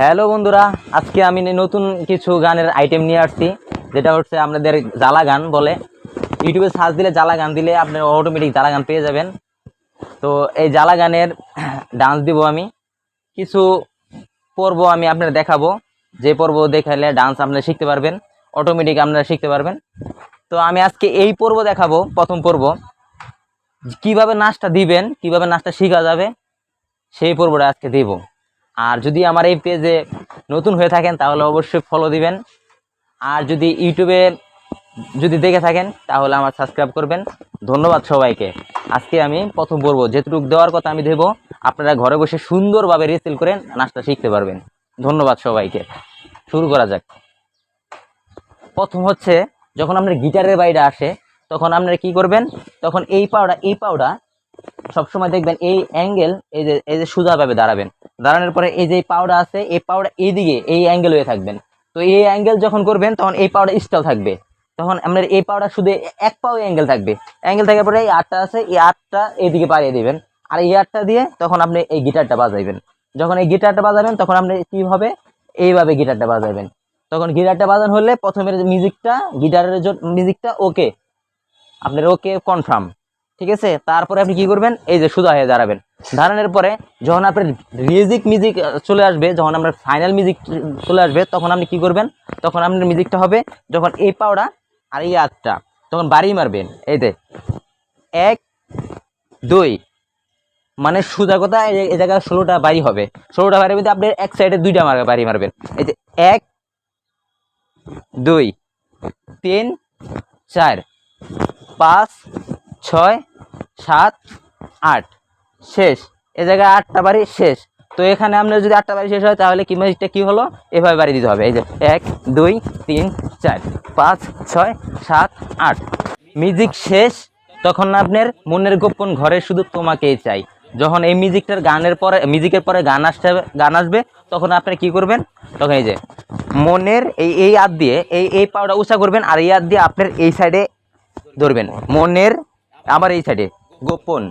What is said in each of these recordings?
Hello বন্ধুরা, আজকে আমি নতুন কিছু গানের আইটেম নিয়ে আসছি, যেটা হচ্ছে আপনাদের জ্বালা গান বলে। ইউটিউবে সার্চ দিলে জ্বালা গান দিলে আপনি অটোমেটিক জ্বালা গান পেয়ে যাবেন। তো এই জ্বালা গানের ডান্স দিব আমি, কিছু পর্ব আমি আপনার দেখাবো, যে পর্ব দেখালে ডান্স আপনারা শিখতে পারবেন, অটোমেটিক আপনারা শিখতে পারবেন। তো আমি আজকে এই পর্ব দেখাবো, প্রথম পর্ব কিভাবে নাচটা দিবেন, কিভাবে নাচটা শেখা যাবে, সেই পর্বটা আজকে দিব। আর যদি আমার এই পেজে নতুন হয়ে থাকেন তাহলে অবশ্যই ফলো দিবেন, আর যদি ইউটিউবে যদি দেখে থাকেন তাহলে আমার সাবস্ক্রাইব করবেন। ধন্যবাদ সবাইকে। আজকে আমি প্রথম পর্ব যেটুকু দেওয়ার কথা আমি দেবো, আপনারা ঘরে বসে সুন্দরভাবে রিসিল করে নাচটা শিখতে পারবেন। ধন্যবাদ সবাইকে। শুরু করা যাক। প্রথম হচ্ছে, যখন আপনার গিটারের বাইরে আসে তখন আপনারা কি করবেন, তখন এই পাউডা সবসময় দেখবেন এই অ্যাঙ্গেল, এই যে সোজাভাবে দাঁড়াবেন। দাঁড়ানোর পরে এই যে পাউডা আছে, এই পাউডা এইদিকে এই অ্যাঙ্গেল হয়ে থাকবেন। তো এই অ্যাঙ্গেল যখন করবেন তখন এই পাউডা স্টল থাকবে। তখন আপনার এই পাউডা শুধু এক পাও অ্যাঙ্গেল থাকবে। অ্যাঙ্গেল থাকার পরে এই আটটা আছে, এই আটটা এইদিকে পাড়িয়ে দিবেন, আর এই আটটা দিয়ে তখন আপনি এই গিটারটা বাজাইবেন। যখন এই গিটারটা বাজাবেন তখন আপনি কি হবে, এইভাবে গিটারটা বাজাবেন। তখন গিটারটা বাজানো হলে প্রথমের মিউজিকটা, গিটারের মিউজিকটা ওকে, আপনার ওকে কনফার্ম, ঠিক আছে। তারপরে আপনি কি করবেন, এই যে সোজা হয়ে দাঁড়াবেন। দাঁড়ানোর পরে যখন আপনার মিউজিক চলে আসবে, যখন আপনার ফাইনাল মিউজিক চলে আসবে তখন আপনি কি করবেন, তখন আপনার মিউজিকটা হবে যখন এই পাউডা আর এই আটটা তখন বাড়ি মারবেন। এই যে 1 2, মানে সোজা কথা এই জায়গায় 16টা বাড়ি হবে। 16টা বাড়ির মধ্যে আপনি এক সাইডে 2টা বাড়ি মারবেন। এই যে 1 2 3 4 5 6 7 8, শেষ। এ জায়গায় 8টা বাড়ি শেষ। তো এখানে আপনার যদি 8টা বাড়ি শেষ হয় তাহলে কি মিউজিকটা কি হলো, এভাবে বাড়ি দিতে হবে। এই যে 1 2 3 4 5 6 7 8, মিউজিক শেষ। তখন আপনার মনের গোপন ঘরে শুধু তোমাকেই চাই। যখন এই মিউজিকের পরে গান আসবে তখন আপনি কি করবেন, তখন এই যে মনের এই হাত দিয়ে এই পাউডা উঁচা করবেন, আর এই হাত দিয়ে আপনার এই সাইডে ধরবেন মনের, আবার এই সাইডে গোপন।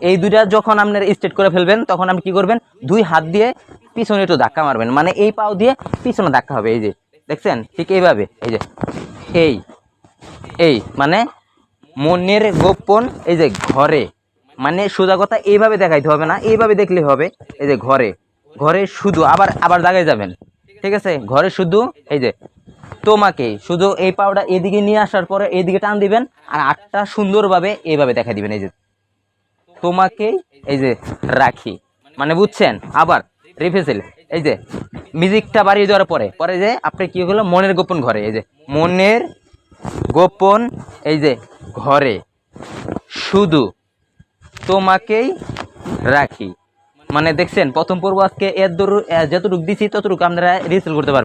এই দুইটা যখন আপনার স্ট্রেট করে ফেলবেন তখন আপনি কি করবেন, দুই হাত দিয়ে পিছনে একটু ধাক্কা মারবেন, মানে এই পাও দিয়ে পিছনে ধাক্কা হবে। এই যে দেখছেন, ঠিক এইভাবে। এই যে এই মানে মনের গোপন, এই যে ঘরে, মানে সোজা কথা এইভাবে দেখাইতে হবে না, এইভাবে দেখলে হবে। এই যে ঘরে শুধু, আবার জায়গায় যাবেন, ঠিক আছে। ঘরে শুধু এই যে তোমাকে, শুধু এই পাউডা এদিকে নিয়ে আসার পরে এইদিকে টান দিবেন, আর আটটা সুন্দরভাবে এইভাবে দেখা দিবেন। এই যে তোমাকে, এই যে রাখি, মানে বুঝছেন। আবার রিফেসেল, এই যে মিউজিকটা বাড়িয়ে দেওয়ার পরে যে আপনি কি হলো, মনের গোপন ঘরে, এই যে মনের গোপন, এই যে ঘরে শুধু তোমাকেই রাখি। মানে দেখছেন, প্রথম পর্ব আজকে যতটুকু দিছি ততটুকু আপনারা রিসেল করতে পারবেন।